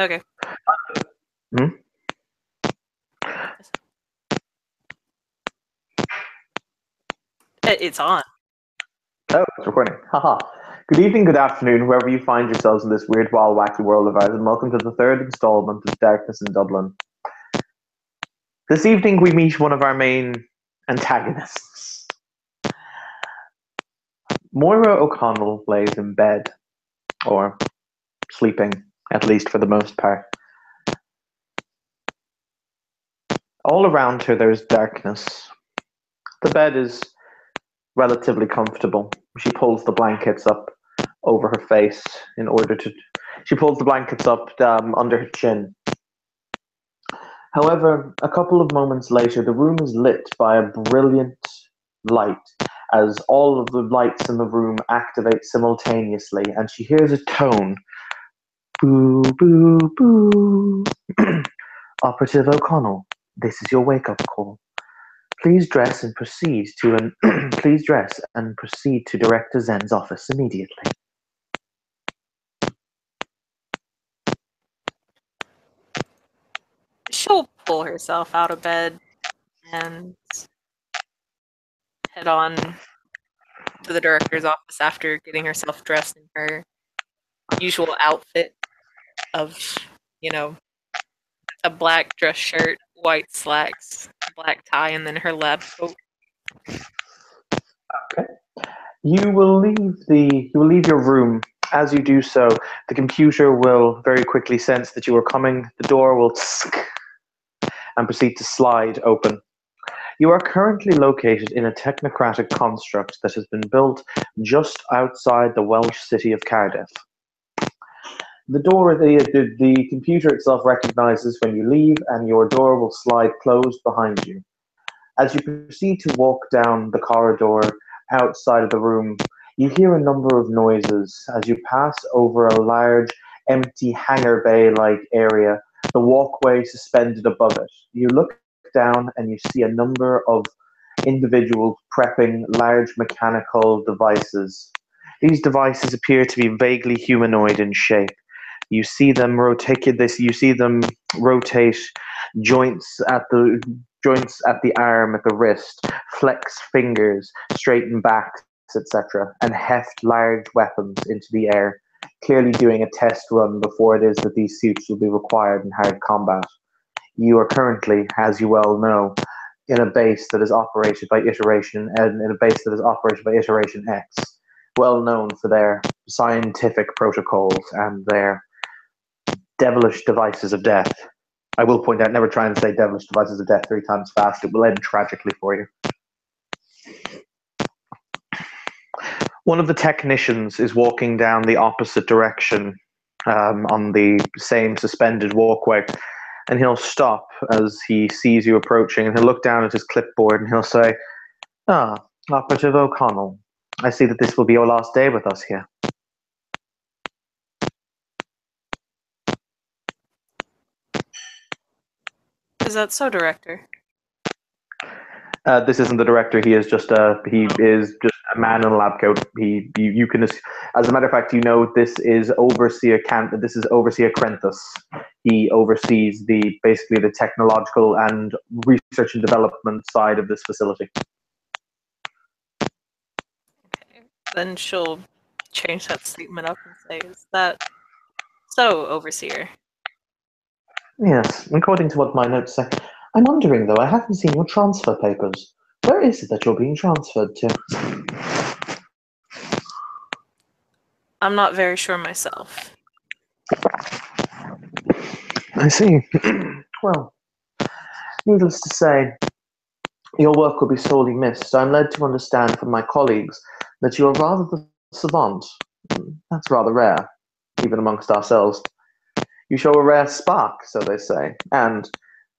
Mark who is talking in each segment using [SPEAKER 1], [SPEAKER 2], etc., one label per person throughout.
[SPEAKER 1] Okay.
[SPEAKER 2] Hmm?
[SPEAKER 1] It's on.
[SPEAKER 2] Oh, it's recording. Haha. Good evening, good afternoon, wherever you find yourselves in this weird, wild, wacky world of ours, and welcome to the third installment of Darkness in Dublin. This evening we meet one of our main antagonists. Moira O'Connell lays in bed, or sleeping, at least for the most part. All around her there is darkness. The bed is relatively comfortable. She pulls the blankets up over her face in order to. She pulls the blankets up under her chin. However, a couple of moments later, the room is lit by a brilliant light as all of the lights in the room activate simultaneously, and she hears a tone. Boo, boo, boo. Operative O'Connell, this is your wake-up call. Please dress and proceed to please dress and proceed to Director Zen's office immediately.
[SPEAKER 1] She'll pull herself out of bed and head on to the director's office after getting herself dressed in her usual outfit of, a black dress shirt, white slacks, black tie, and then her lab coat.
[SPEAKER 2] Okay. You will leave your room. As you do so, the computer will very quickly sense that you are coming. The door will and proceed to slide open. You are currently located in a technocratic construct that has been built just outside the Welsh city of Cardiff. The computer itself recognizes when you leave, and your door will slide closed behind you. As you proceed to walk down the corridor outside of the room, you hear a number of noises as you pass over a large, empty hangar bay-like area, the walkway suspended above it. You look down and you see a number of individuals prepping large mechanical devices. These devices appear to be vaguely humanoid in shape. You see them rotate joints at the arm, at the wrist, flex fingers, straighten backs, etc., and heft large weapons into the air, clearly doing a test run before it is that these suits will be required in hard combat. You are currently, as you well know, in a base that is operated by Iteration X, well known for their scientific protocols and their devilish devices of death. I will point out, never try and say devilish devices of death 3 times fast. It will end tragically for you. One of the technicians is walking down the opposite direction on the same suspended walkway, and he'll stop as he sees you approaching, and he'll look down at his clipboard and he'll say, Operative O'Connell, I see that this will be your last day with us here.
[SPEAKER 1] Is that so, Director?
[SPEAKER 2] This isn't the director. He is just a man in a lab coat. You can, as a matter of fact, you know this is Overseer Krenthus. He oversees basically the technological and research and development side of this facility.
[SPEAKER 1] Okay. Then she'll change that statement up and say, "Is that so, Overseer?"
[SPEAKER 2] Yes, according to what my notes say. I'm wondering, though, I haven't seen your transfer papers. Where is it that you're being transferred to?
[SPEAKER 1] I'm not very sure myself.
[SPEAKER 2] I see. Well, needless to say, your work will be sorely missed. I'm led to understand from my colleagues that you are rather the savant. That's rather rare, even amongst ourselves. You show a rare spark, so they say, and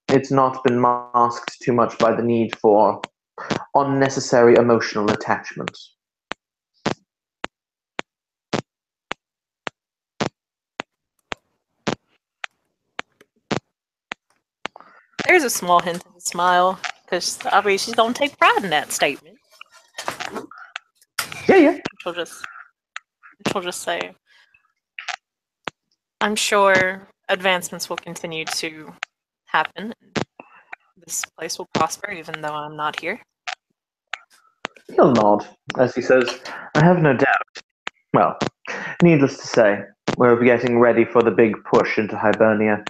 [SPEAKER 2] it's not been masked too much by the need for unnecessary emotional attachment.
[SPEAKER 1] There's a small hint of a smile, because obviously she's gonna take pride in that statement.
[SPEAKER 2] Yeah.
[SPEAKER 1] She'll just say, I'm sure advancements will continue to happen. This place will prosper even though I'm not here.
[SPEAKER 2] He'll nod as he says, I have no doubt. Well, needless to say, we're getting ready for the big push into Hibernia.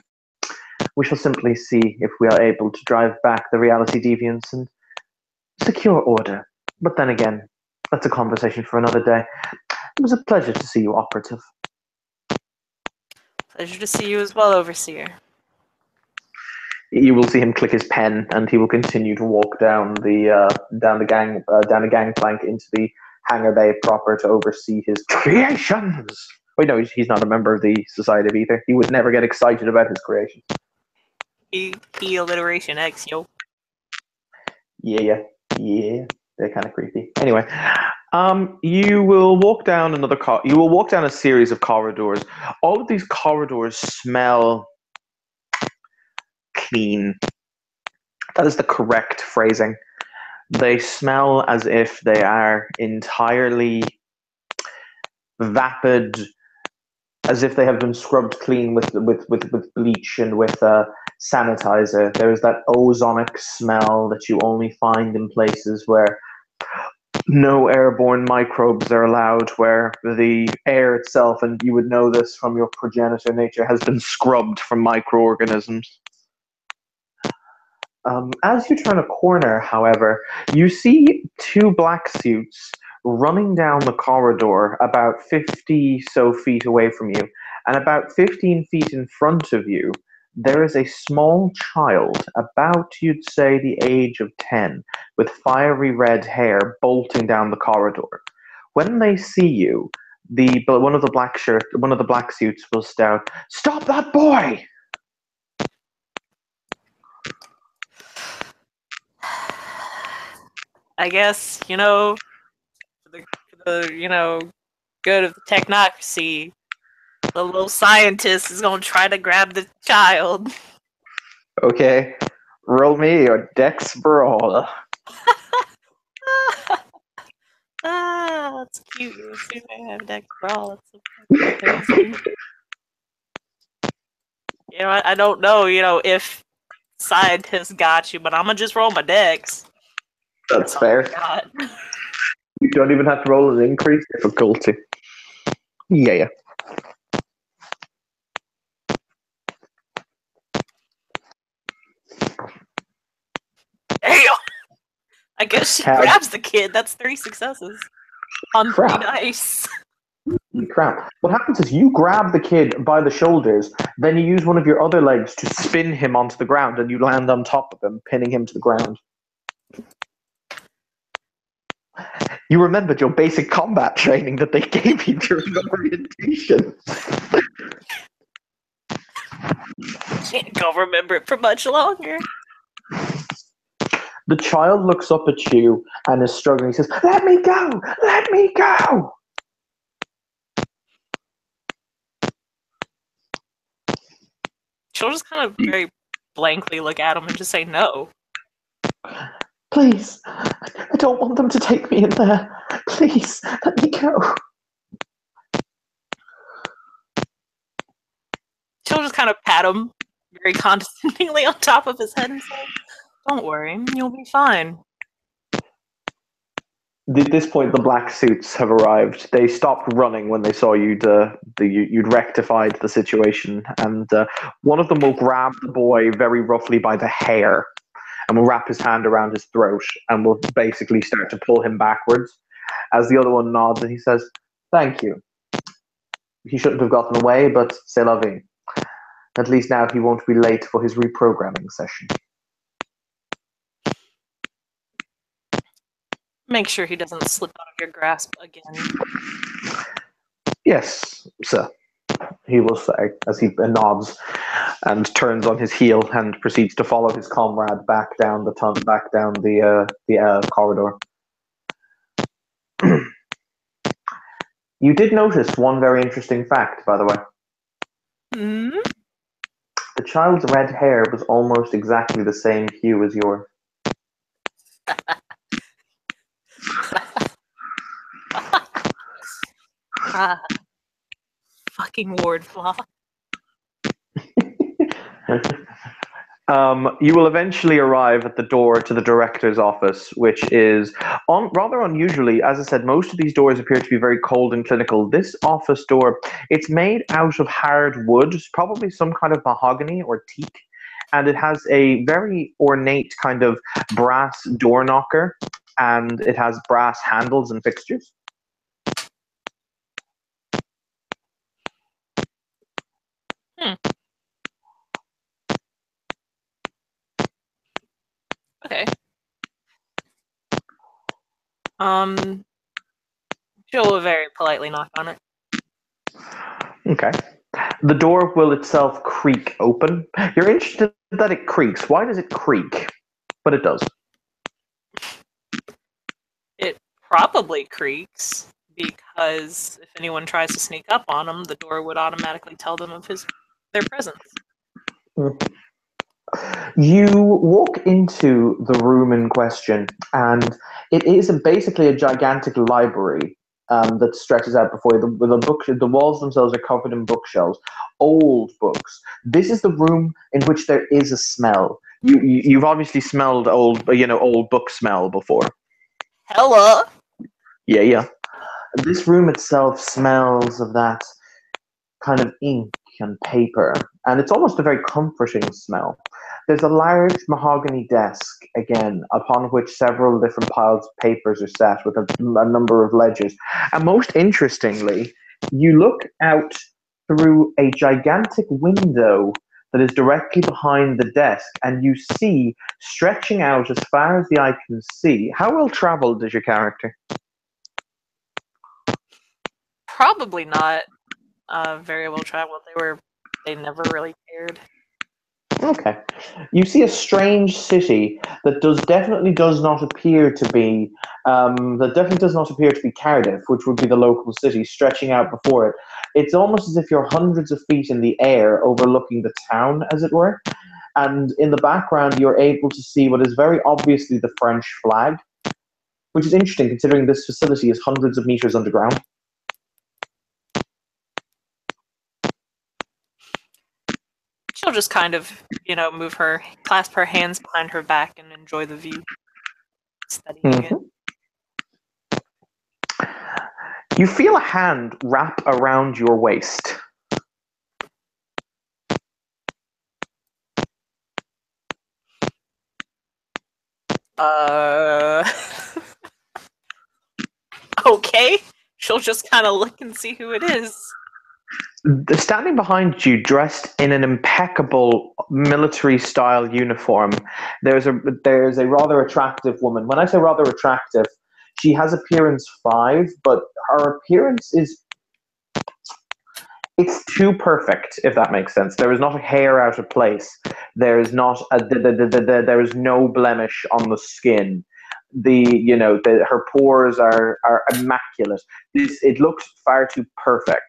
[SPEAKER 2] We shall simply see if we are able to drive back the reality deviants and secure order. But then again, that's a conversation for another day. It was a pleasure to see you, Operative.
[SPEAKER 1] Pleasure to see you as well, Overseer.
[SPEAKER 2] You will see him click his pen, and he will continue to walk down the gangplank into the hangar bay proper to oversee his creations. Wait, no, he's not a member of the Society of Ether. He would never get excited about his creations.
[SPEAKER 1] He alliteration X, yo.
[SPEAKER 2] Yeah. They're kind of creepy. Anyway, you will walk down you will walk down a series of corridors. All of these corridors smell clean. That is the correct phrasing. They smell as if they are entirely vapid, as if they have been scrubbed clean with bleach and with sanitizer. There is that ozonic smell that you only find in places where no airborne microbes are allowed, where the air itself, and you would know this from your progenitor nature, has been scrubbed from microorganisms. As you turn a corner, however, you see two black suits running down the corridor about 50 so feet away from you, and about 15 feet in front of you, there is a small child, about, you'd say, the age of 10, with fiery red hair bolting down the corridor. When they see you, one of the black suits will shout, "Stop that boy!"
[SPEAKER 1] I guess, for the good of the technocracy, the little scientist is gonna try to grab the child.
[SPEAKER 2] Okay, roll me your dex brawl.
[SPEAKER 1] That's cute. You assume I have deck brawl. It's so fucking crazy. I don't know, if scientists got you, but I'm gonna just roll my dex.
[SPEAKER 2] That's fair. You don't even have to roll an increased difficulty. Yeah.
[SPEAKER 1] Damn! I guess she grabs the kid. That's 3 successes on 3 dice.
[SPEAKER 2] Crap. What happens is you grab the kid by the shoulders, then you use one of your other legs to spin him onto the ground, and you land on top of him, pinning him to the ground. You remembered your basic combat training that they gave you during orientation.
[SPEAKER 1] Can't go remember it for much longer.
[SPEAKER 2] The child looks up at you and is struggling. He says, "Let me go! Let me go!"
[SPEAKER 1] She'll just kind of very blankly look at him and just say no.
[SPEAKER 2] "Please, I don't want them to take me in there. Please, let me go."
[SPEAKER 1] She'll just kind of pat him very condescendingly on top of his head and say, "Don't worry, you'll be fine."
[SPEAKER 2] At this point, the black suits have arrived. They stopped running when they saw you'd rectified the situation, and one of them will grab the boy very roughly by the hair and will wrap his hand around his throat and will basically start to pull him backwards. As the other one nods and he says, "Thank you. He shouldn't have gotten away, but c'est la vie. At least now he won't be late for his reprogramming session."
[SPEAKER 1] Make sure he doesn't slip out of your grasp again.
[SPEAKER 2] "Yes, sir," he will say as he nods and turns on his heel and proceeds to follow his comrade back down the corridor. You did notice one very interesting fact, by the way.
[SPEAKER 1] Hmm?
[SPEAKER 2] The child's red hair was almost exactly the same hue as yours.
[SPEAKER 1] Fucking ward flaw.
[SPEAKER 2] You will eventually arrive at the door to the director's office, which is rather unusually. As I said, most of these doors appear to be very cold and clinical. This office door, it's made out of hard wood, probably some kind of mahogany or teak, and it has a very ornate kind of brass door knocker, and it has brass handles and fixtures.
[SPEAKER 1] Okay. She'll very politely knock on it.
[SPEAKER 2] Okay. The door will itself creak open. You're interested that it creaks. Why does it creak? But it does.
[SPEAKER 1] It probably creaks because if anyone tries to sneak up on them, the door would automatically tell them of their presence.
[SPEAKER 2] You walk into the room in question, and it is basically a gigantic library that stretches out before you. The walls themselves are covered in bookshelves, old books. This is the room in which there is a smell. You've obviously smelled old book smell before.
[SPEAKER 1] Hella.
[SPEAKER 2] Yeah. This room itself smells of that kind of ink and paper, and it's almost a very comforting smell. There's a large mahogany desk, again, upon which several different piles of papers are set with a number of ledgers. And most interestingly, you look out through a gigantic window that is directly behind the desk, and you see, stretching out as far as the eye can see. How well traveled is your character?
[SPEAKER 1] Probably not very well traveled. They never really cared.
[SPEAKER 2] Okay. You see a strange city that definitely does not appear to be Cardiff, which would be the local city, stretching out before it. It's almost as if you're hundreds of feet in the air overlooking the town, as it were. And in the background, you're able to see what is very obviously the French flag, which is interesting considering this facility is hundreds of meters underground.
[SPEAKER 1] She'll just kind of, clasp her hands behind her back and enjoy the view. Studying it.
[SPEAKER 2] You feel a hand wrap around your waist.
[SPEAKER 1] Okay. She'll just kind of look and see who it is.
[SPEAKER 2] Standing behind you, dressed in an impeccable military-style uniform, there's a rather attractive woman. When I say rather attractive, she has appearance 5, but her appearance it's too perfect, if that makes sense. There is not a hair out of place. There is not there is no blemish on the skin. Her pores are immaculate. It looks far too perfect.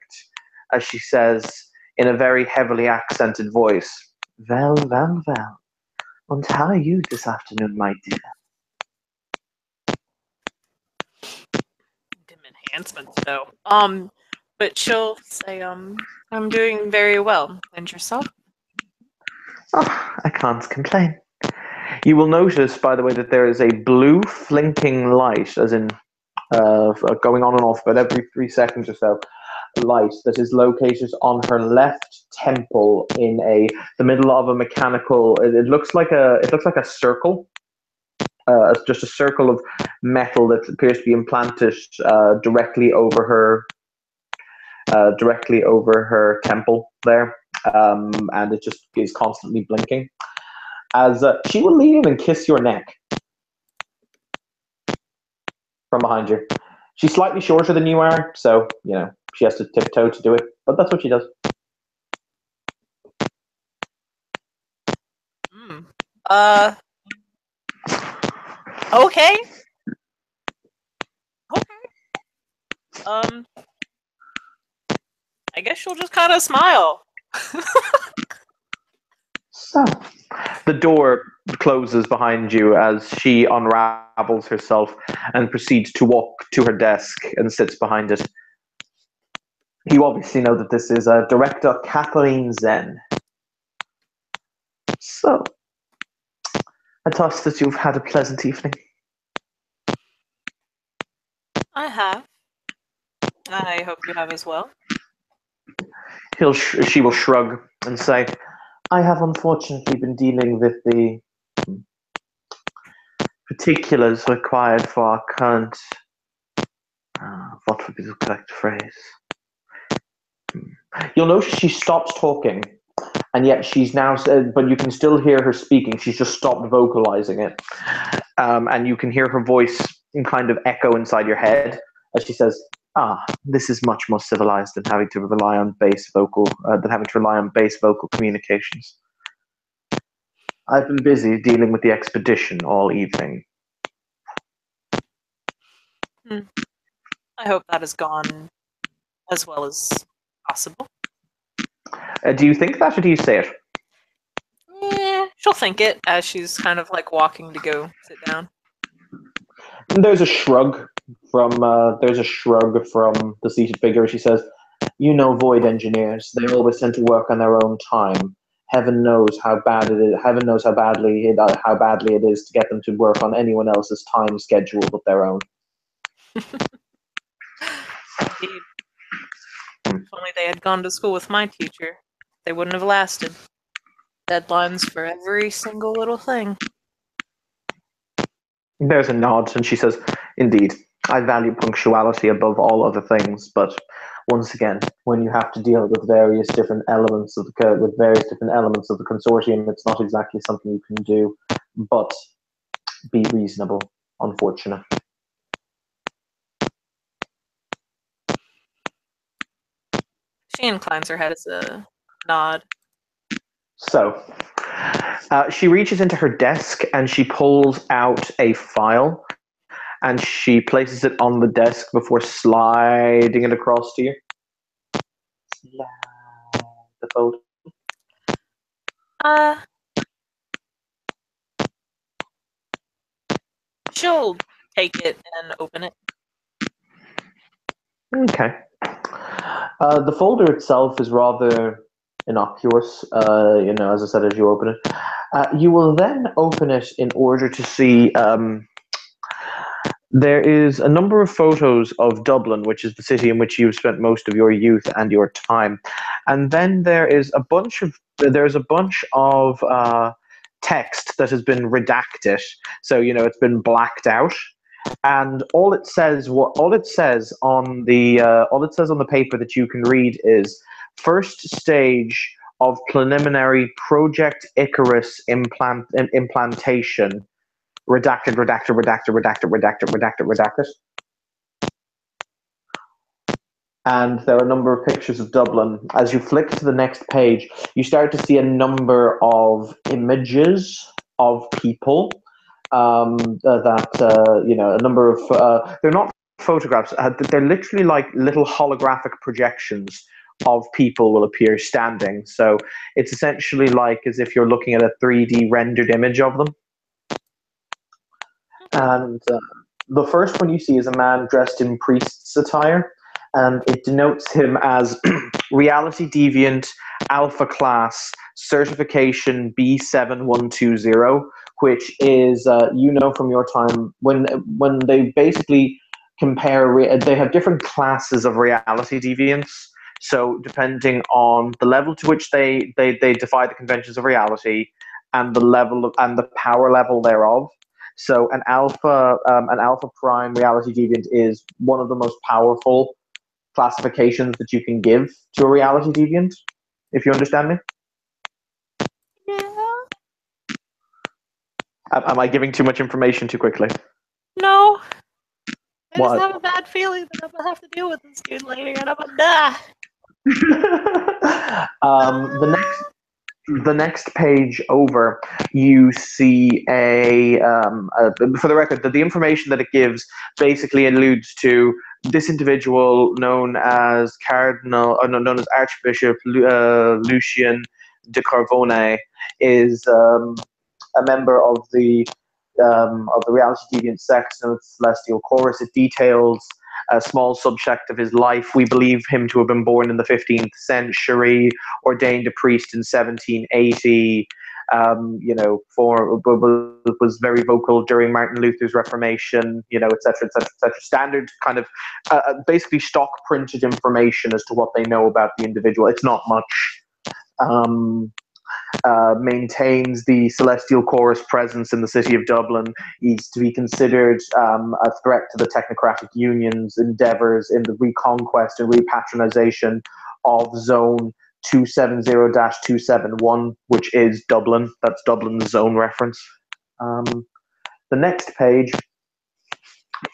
[SPEAKER 2] As she says in a very heavily accented voice, "Well, well, well. And how are you this afternoon, my dear?"
[SPEAKER 1] Dim enhancements, though. But she'll say, I'm doing very well. And yourself?
[SPEAKER 2] Oh, I can't complain. You will notice, by the way, that there is a blue flinking light, as in going on and off about every 3 seconds or so, light that is located on her left temple in the middle of a mechanical. It looks like a circle. Just a circle of metal that appears to be implanted directly over her temple there, and it just is constantly blinking. As she will lean in and kiss your neck from behind you. She's slightly shorter than you are, so she has to tiptoe to do it, but that's what she does.
[SPEAKER 1] Okay. I guess she'll just kind of smile.
[SPEAKER 2] So, the door closes behind you as she unravels herself and proceeds to walk to her desk and sits behind it. You obviously know that this is Director Kathleen Zen. So, I trust that you've had a pleasant evening.
[SPEAKER 1] I have. I hope you have as well.
[SPEAKER 2] She will shrug and say, I have unfortunately been dealing with the particulars required for our current, what would be the correct phrase? You'll notice she stops talking, and yet she's now, but you can still hear her speaking. She's just stopped vocalizing it. And you can hear her voice kind of echo inside your head as she says, this is much more civilized than having to rely on base vocal communications. I've been busy dealing with the expedition all evening.
[SPEAKER 1] I hope that has gone as well as possible.
[SPEAKER 2] Do you think that, or do you say it?
[SPEAKER 1] She'll think it as she's kind of like walking to go sit down.
[SPEAKER 2] There's a shrug from the seated figure. She says, "You know, void engineers. They always tend to work on their own time. Heaven knows how bad it is. Heaven knows how badly it is to get them to work on anyone else's time schedule but their own."
[SPEAKER 1] Indeed. If only they had gone to school with my teacher, they wouldn't have lasted. Deadlines for every single little thing.
[SPEAKER 2] There's a nod, and she says, "Indeed, I value punctuality above all other things, but once again, when you have to deal with various different elements of the consortium, it's not exactly something you can do, but be reasonable, unfortunately."
[SPEAKER 1] She inclines her head as a nod.
[SPEAKER 2] So, she reaches into her desk and she pulls out a file and she places it on the desk before sliding it across to you. Slide the folder.
[SPEAKER 1] She'll take it and open it.
[SPEAKER 2] Okay. The folder itself is rather innocuous, as I said, as you open it. You will then open it in order to see there is a number of photos of Dublin, which is the city in which you've spent most of your youth and your time. And then there's a bunch of text that has been redacted. So, it's been blacked out. And all it says on the paper that you can read is first stage of preliminary Project Icarus implantation. Redacted. And there are a number of pictures of Dublin. As you flick to the next page, you start to see a number of images of people. A number of they're not photographs. They're literally like little holographic projections of people will appear standing. So it's essentially like as if you're looking at a 3D rendered image of them. And the first one you see is a man dressed in priest's attire, and it denotes him as Reality Deviant Alpha Class Certification B7120, which is, from your time, when they basically compare, they have different classes of Reality Deviants. So depending on the level to which they defy the conventions of reality and and the power level thereof. So an alpha prime reality deviant is one of the most powerful classifications that you can give to a reality deviant, if you understand me.
[SPEAKER 1] Yeah.
[SPEAKER 2] Am I giving too much information too quickly?
[SPEAKER 1] No. I
[SPEAKER 2] What?
[SPEAKER 1] just have a bad feeling that I'm gonna have to deal with this dude later, and I'm gonna die.
[SPEAKER 2] The next page over, you see for the record, that the information that it gives basically alludes to this individual known as Archbishop Lucien de Carvone is a member of the Reality Deviant sect known as Celestial Chorus. It details a small subsect of his life. We believe him to have been born in the 15th century, ordained a priest in 1780, was very vocal during Martin Luther's Reformation, et cetera, et cetera, et cetera. Standard kind of basically stock printed information as to what they know about the individual. It's not much. Maintains the Celestial Chorus presence in the city of Dublin. He's to be considered a threat to the technocratic union's endeavours in the reconquest and repatronization of Zone 270-271, which is Dublin. That's Dublin's zone reference. The next page,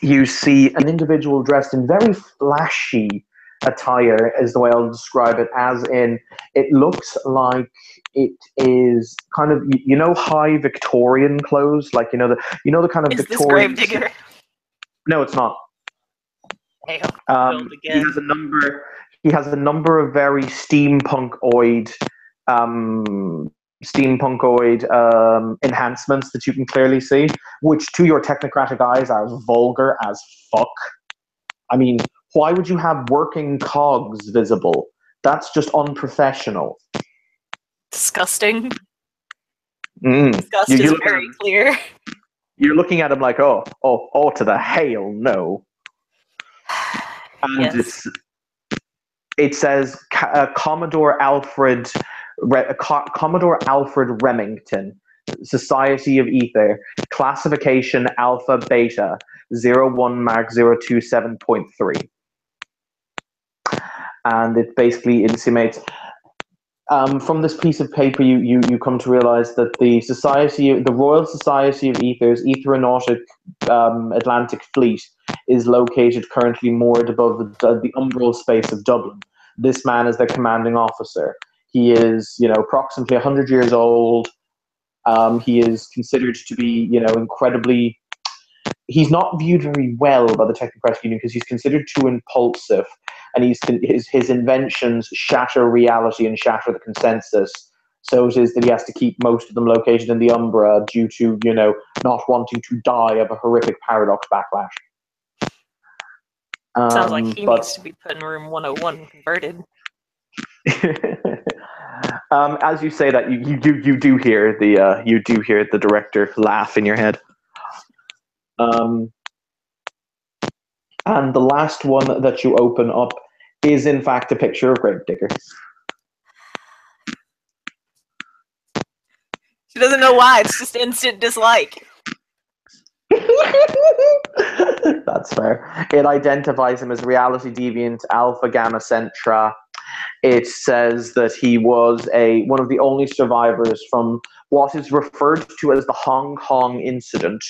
[SPEAKER 2] you see an individual dressed in very flashy attire, is the way I'll describe it, as in it looks like it is kind of high Victorian clothes, like the kind of
[SPEAKER 1] Is
[SPEAKER 2] Victorian.
[SPEAKER 1] this Gravedigger?
[SPEAKER 2] No, it's not.
[SPEAKER 1] Hey,
[SPEAKER 2] He has a number of very steampunkoid enhancements that you can clearly see, which to your technocratic eyes are vulgar as fuck. I mean, why would you have working cogs visible? That's just unprofessional.
[SPEAKER 1] Disgusting.
[SPEAKER 2] Disgust
[SPEAKER 1] is very clear.
[SPEAKER 2] You're looking at him like, oh, to the hail no. And
[SPEAKER 1] yes.
[SPEAKER 2] It says Commodore Alfred Remington, Society of Ether, classification Alpha Beta 01 Mark 027.3. And it basically intimates, from this piece of paper, you come to realize that the Royal Society of Ether's Ethernautic Atlantic Fleet is located currently moored above the umbral space of Dublin. This man is their commanding officer. He is, approximately 100 years old. He is considered to be, incredibly. He's not viewed very well by the Technocratic Union because he's considered too impulsive, and his inventions shatter reality and shatter the consensus. So it is that he has to keep most of them located in the Umbra due to, not wanting to die of a horrific paradox backlash.
[SPEAKER 1] Sounds like he needs to be put in room 101 converted.
[SPEAKER 2] As you say that, you do hear the director laugh in your head. And the last one that you open up is in fact a picture of Gravedigger.
[SPEAKER 1] She doesn't know why. It's just instant dislike.
[SPEAKER 2] That's fair. It identifies him as reality deviant Alpha Gamma Centra. It says that he was one of the only survivors from what is referred to as the Hong Kong incident.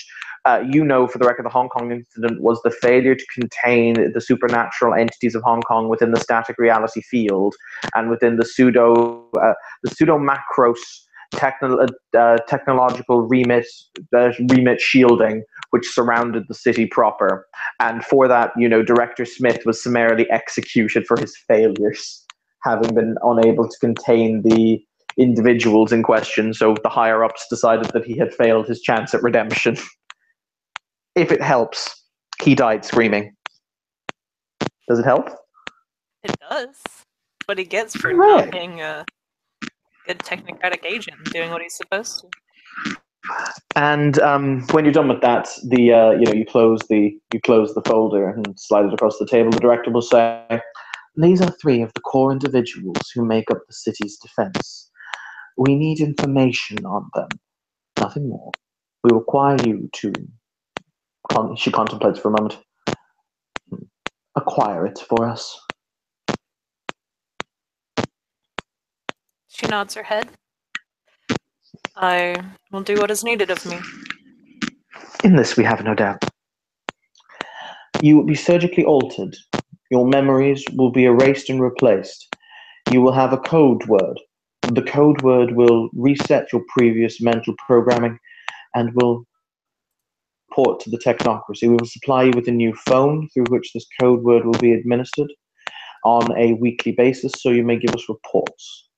[SPEAKER 2] For the record, the Hong Kong incident was the failure to contain the supernatural entities of Hong Kong within the static reality field and within the pseudo macros technological remit shielding which surrounded the city proper. And for that, Director Smith was summarily executed for his failures, having been unable to contain the individuals in question. So the higher-ups decided that he had failed his chance at redemption. If it helps, he died screaming. Does it help?
[SPEAKER 1] It does. What he gets for not being a good technocratic agent, doing what he's supposed to.
[SPEAKER 2] And when you're done with that, you close the folder and slide it across the table. The director will say, "These are 3 of the core individuals who make up the city's defense. We need information on them, nothing more. We require you to." She contemplates for a moment. "Acquire it for us."
[SPEAKER 1] She nods her head. "I will do what is needed of me."
[SPEAKER 2] In this we have no doubt. You will be surgically altered. Your memories will be erased and replaced. You will have a code word. The code word will reset your previous mental programming and will port to the technocracy. We will supply you with a new phone through which this code word will be administered on a weekly basis, so you may give us reports.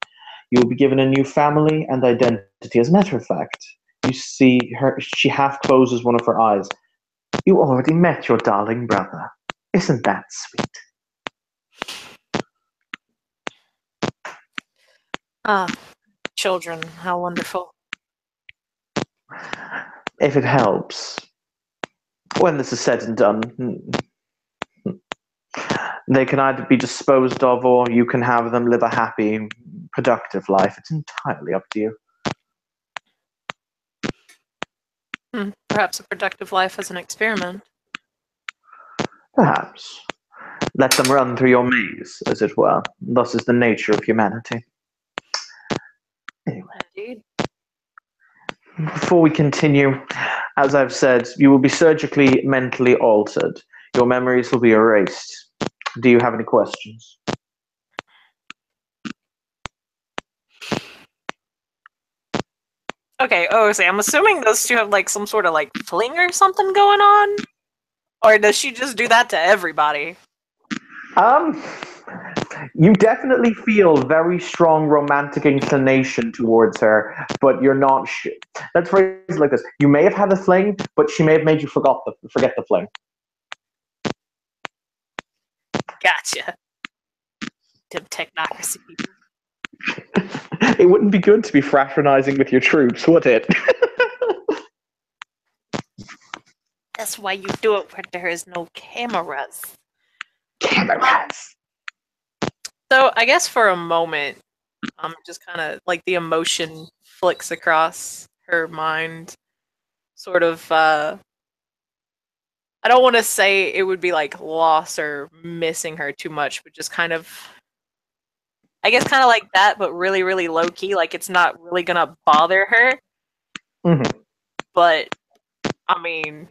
[SPEAKER 2] You will be given a new family and identity. As a matter of fact, you see her, she half closes one of her eyes. You already met your darling brother. Isn't that sweet?
[SPEAKER 1] Ah, children, how wonderful.
[SPEAKER 2] If it helps, when this is said and done, they can either be disposed of or you can have them live a happy, productive life. It's entirely up to you.
[SPEAKER 1] Perhaps a productive life as an experiment.
[SPEAKER 2] Perhaps. Let them run through your maze, as it were. Thus is the nature of humanity. Anyway,
[SPEAKER 1] Indeed.
[SPEAKER 2] before we continue, as I've said, you will be surgically mentally altered. Your memories will be erased. Do you have any questions?
[SPEAKER 1] Okay, so I'm assuming those two have like some sort of like fling or something going on? Or does she just do that to everybody?
[SPEAKER 2] You definitely feel very strong romantic inclination towards her, but you're not sure. Let's phrase it like this. You may have had a fling, but she may have made you forget the fling.
[SPEAKER 1] Gotcha. Them technocracy people.
[SPEAKER 2] It wouldn't be good to be fraternizing with your troops, would it?
[SPEAKER 1] That's why you do it where there is no cameras.
[SPEAKER 2] Cameras.
[SPEAKER 1] So I guess for a moment, just kind of like the emotion flicks across her mind. Sort of, I don't want to say it would be like loss or missing her too much, but just kind of, I guess kind of like that, but really, really low key. Like it's not really gonna bother her.
[SPEAKER 2] Mm-hmm.
[SPEAKER 1] But, I mean,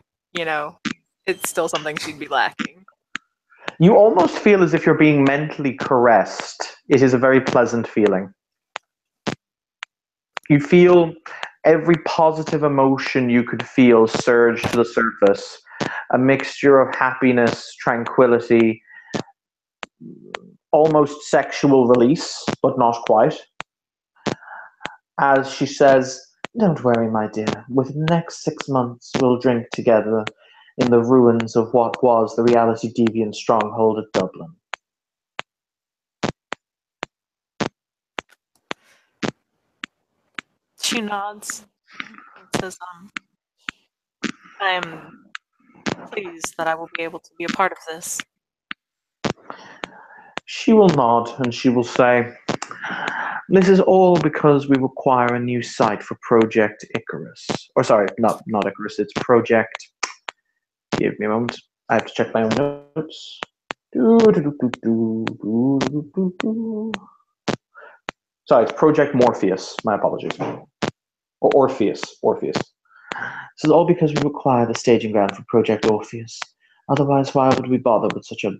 [SPEAKER 1] it's still something she'd be lacking.
[SPEAKER 2] You almost feel as if you're being mentally caressed. It is a very pleasant feeling. You feel every positive emotion you could feel surge to the surface. A mixture of happiness, tranquility, almost sexual release, but not quite. As she says, "Don't worry, my dear. Within the next 6 months, we'll drink together in the ruins of what was the Reality Deviant stronghold at Dublin."
[SPEAKER 1] She nods and says, I'm pleased that I will be able to be a part of this.
[SPEAKER 2] She will nod and she will say, "This is all because we require a new site for Project Icarus." Or sorry, not Icarus, it's Project. Give me a moment. I have to check my own notes. Sorry, it's Project Morpheus. My apologies. Or Orpheus. Orpheus. This is all because we require the staging ground for Project Orpheus. Otherwise, why would we bother with such a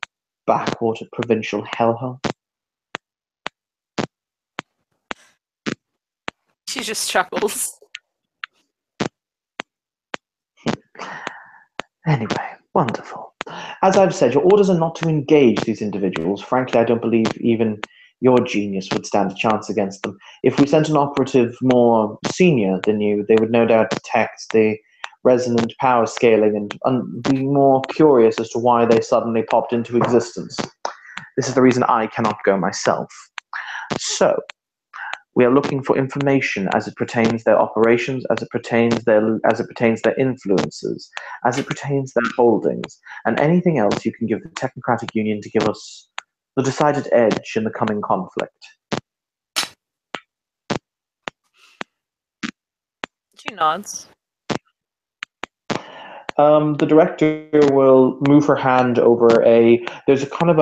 [SPEAKER 2] backwater provincial hellhole?
[SPEAKER 1] She just chuckles.
[SPEAKER 2] Anyway, wonderful. As I've said, your orders are not to engage these individuals. Frankly, I don't believe even your genius would stand a chance against them. If we sent an operative more senior than you, they would no doubt detect the resonant power scaling and be more curious as to why they suddenly popped into existence. This is the reason I cannot go myself. So, we are looking for information as it pertains their operations, as it pertains their influences, as it pertains their holdings, and anything else you can give the Technocratic Union to give us the decided edge in the coming conflict.
[SPEAKER 1] She nods.
[SPEAKER 2] The director will move her hand over there's a kind of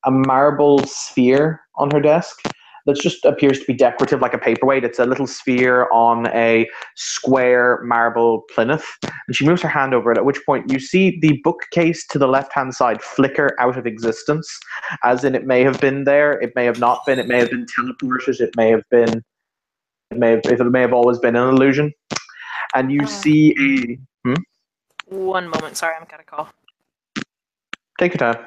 [SPEAKER 2] a marble sphere on her desk that just appears to be decorative like a paperweight. It's a little sphere on a square marble plinth. And she moves her hand over it, at which point you see the bookcase to the left-hand side flicker out of existence, as in it may have been there, it may have not been, it may have been teleported, it may have always been an illusion. And you see a...
[SPEAKER 1] One moment, sorry, I'm gonna call.
[SPEAKER 2] Take your time.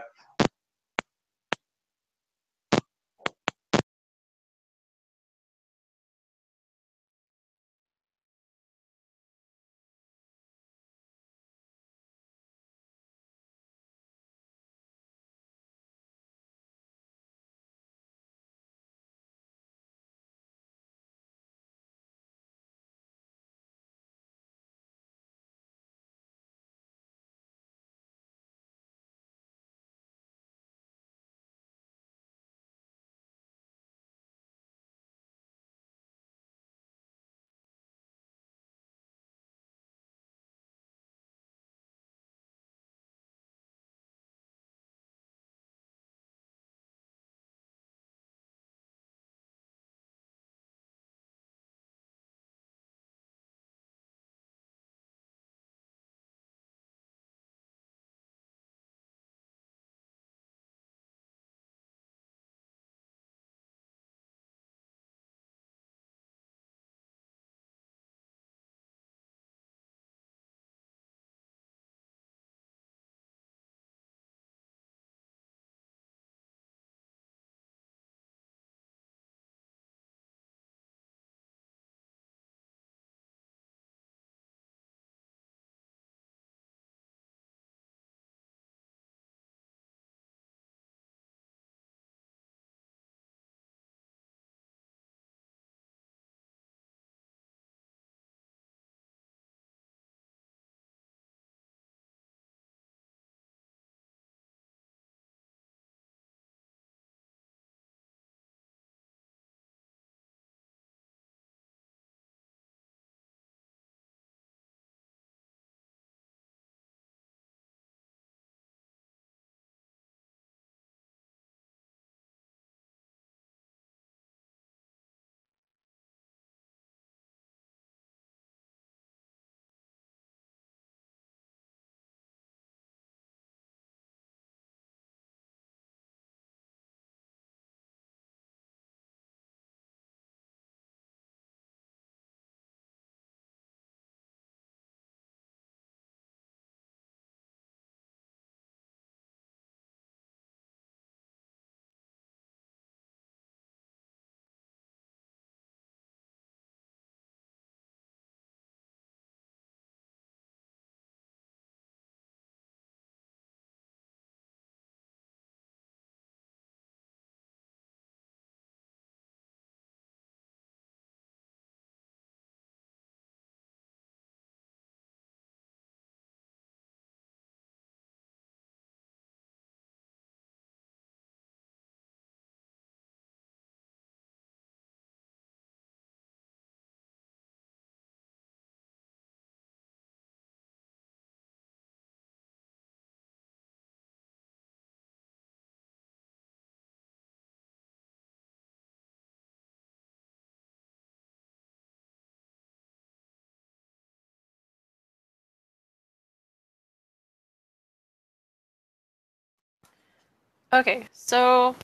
[SPEAKER 1] Okay, so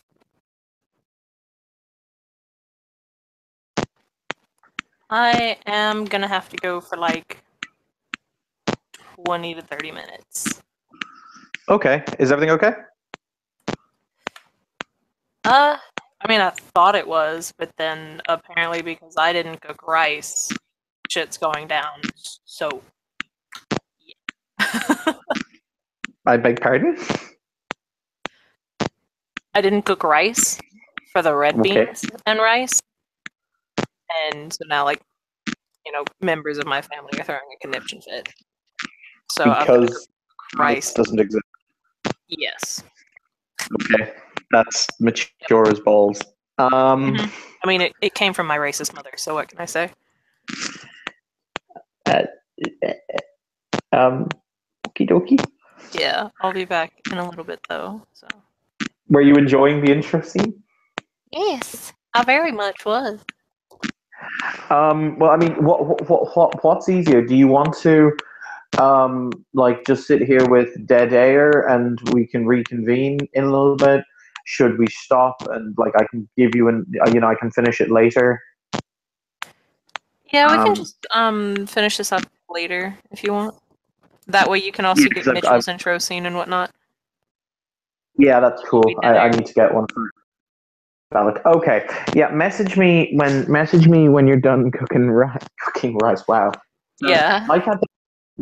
[SPEAKER 1] I am gonna have to go for like 20 to 30 minutes.
[SPEAKER 2] Okay. Is everything okay?
[SPEAKER 1] I mean, I thought it was, but then apparently because I didn't cook rice, shit's going down. So, yeah.
[SPEAKER 2] I beg pardon?
[SPEAKER 1] I didn't cook rice for the red
[SPEAKER 2] Okay.
[SPEAKER 1] beans and rice, and so now, like, members of my family are throwing a conniption fit. So I've got to cook
[SPEAKER 2] Because rice
[SPEAKER 1] rice.
[SPEAKER 2] doesn't exist.
[SPEAKER 1] Yes.
[SPEAKER 2] Okay. That's mature as balls.
[SPEAKER 1] Hmm. I mean, it came from my racist mother, so what can I say?
[SPEAKER 2] Uh, okie dokie.
[SPEAKER 1] Yeah, I'll be back in a little bit, though, so.
[SPEAKER 2] Were you enjoying the intro scene?
[SPEAKER 1] Yes, I very much was.
[SPEAKER 2] Well, I mean, what's easier? Do you want to, like, just sit here with dead air and we can reconvene in a little bit? Should we stop and, like, I can give you I can finish it later?
[SPEAKER 1] Yeah, we can
[SPEAKER 2] Um,
[SPEAKER 1] just finish this up later if you want. That way you can
[SPEAKER 2] yeah,
[SPEAKER 1] also get
[SPEAKER 2] 'cause I've
[SPEAKER 1] Mitchell's intro scene and whatnot.
[SPEAKER 2] yeah, that's
[SPEAKER 1] I'll be
[SPEAKER 2] cool.
[SPEAKER 1] dead
[SPEAKER 2] I
[SPEAKER 1] air.
[SPEAKER 2] need to get one for Alec. Okay, yeah. Message me when you're done cooking cooking rice. Wow. So
[SPEAKER 1] Yeah.
[SPEAKER 2] I can't.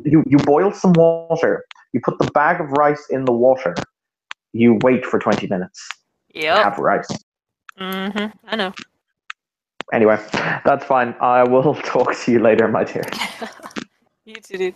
[SPEAKER 2] You boil some water. You put the bag of rice in the water. You wait for 20 minutes to
[SPEAKER 1] Yep.
[SPEAKER 2] have rice.
[SPEAKER 1] I know.
[SPEAKER 2] Anyway, that's fine. I will talk to you later, my dear.
[SPEAKER 1] You too, dude.